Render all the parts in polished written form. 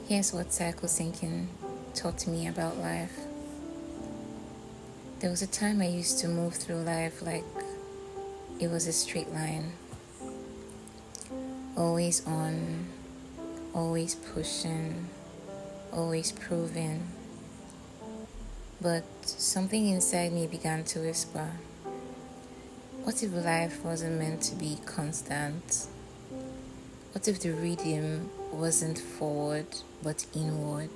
Here's what cycle syncing taught me about life. There was a time I used to move through life like it was a straight line. Always on, always pushing, always proving. But something inside me began to whisper, what if life wasn't meant to be constant? What if the rhythm wasn't forward but inward?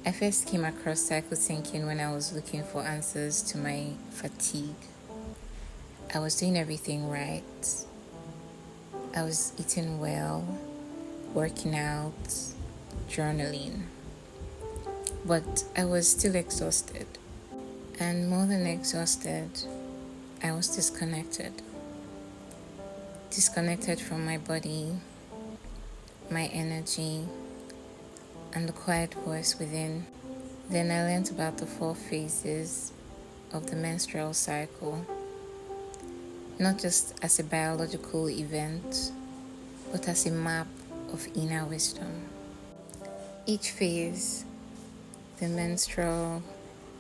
I first came across cycle syncing when I was looking for answers to my fatigue. I was doing everything right. I was eating well, working out, journaling. But I was still exhausted. And more than exhausted, I was disconnected. Disconnected from my body, my energy, and the quiet voice within. Then I learned about the 4 phases of the menstrual cycle, not just as a biological event, but as a map of inner wisdom. Each phase, the menstrual,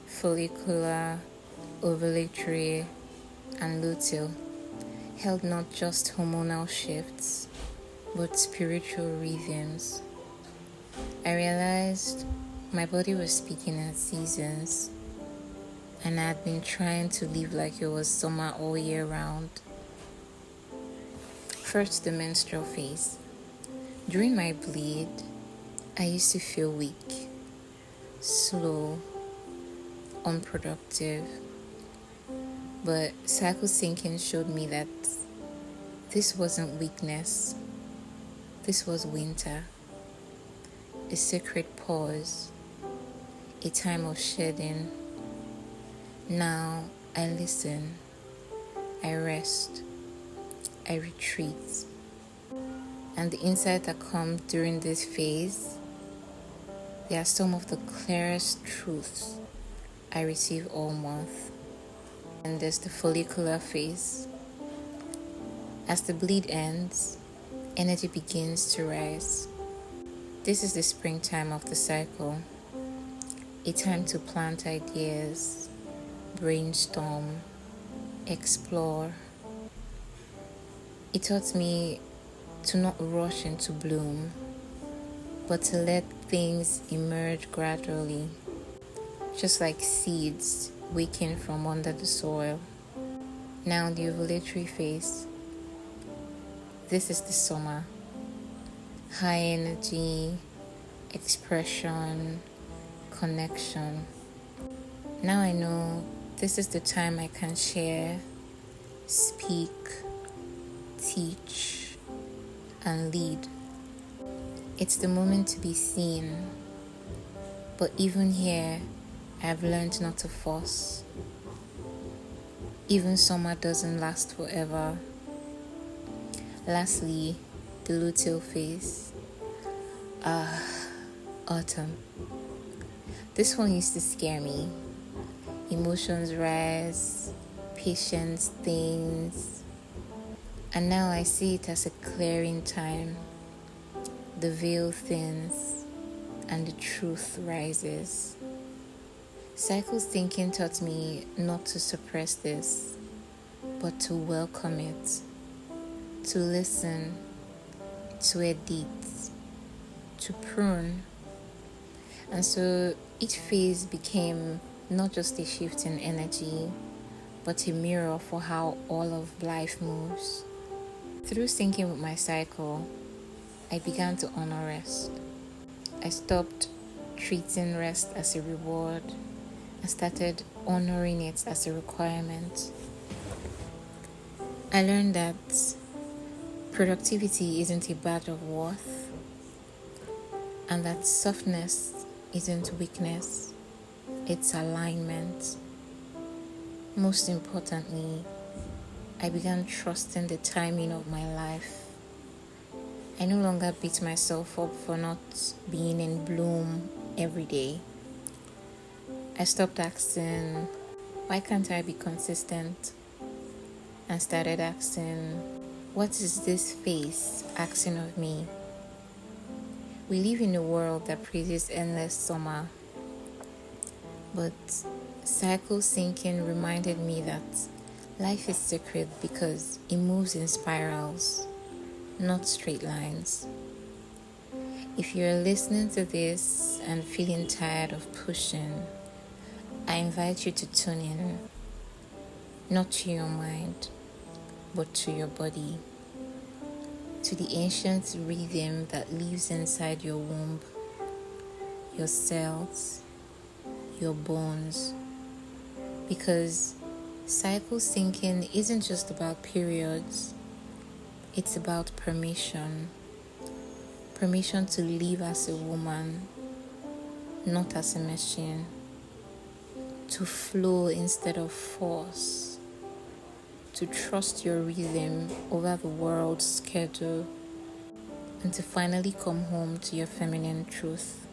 follicular, ovulatory, and luteal, held not just hormonal shifts, but spiritual rhythms. I realized my body was speaking in seasons, and I had been trying to live like it was summer all year round. First, the menstrual phase. During my bleed, I used to feel weak, slow, unproductive. But cycle syncing showed me that this wasn't weakness. This was winter. A sacred pause. A time of shedding. Now I listen. I rest. I retreat. And the insight that comes during this phase, they are some of the clearest truths I receive all month. And there's the follicular phase. As the bleed ends, energy begins to rise. This is the springtime of the cycle, a time to plant ideas, brainstorm, explore. It taught me to not rush into bloom, but to let things emerge gradually, just like seeds waking from under the soil. Now the ovulatory phase. This is the summer. High energy, expression, connection. Now I know this is the time I can share, speak, teach, and lead. It's the moment to be seen. But even here, I've learned not to force. Even summer doesn't last forever. Lastly, the luteal phase. Autumn. This one used to scare me. Emotions rise, patience thins, and now I see it as a clearing time. The veil thins, and the truth rises. Cycle syncing taught me not to suppress this, but to welcome it, to listen, to edit, to prune. And so each phase became not just a shift in energy, but a mirror for how all of life moves. Through syncing with my cycle, I began to honor rest. I stopped treating rest as a reward and started honoring it as a requirement. I learned that productivity isn't a badge of worth, and that softness isn't weakness, it's alignment. Most importantly, I began trusting the timing of my life. I no longer beat myself up for not being in bloom every day. I stopped asking, why can't I be consistent? And started asking, what is this phase asking of me? We live in a world that praises endless summer, but cycle syncing reminded me that life is sacred because it moves in spirals, not straight lines. If you're listening to this and feeling tired of pushing, I invite you to tune in, not to your mind, but to your body, to the ancient rhythm that lives inside your womb, your cells, your bones. Because cycle syncing isn't just about periods, it's about permission. Permission to live as a woman, not as a machine. To flow instead of force. To trust your rhythm over the world's schedule. And to finally come home to your feminine truth.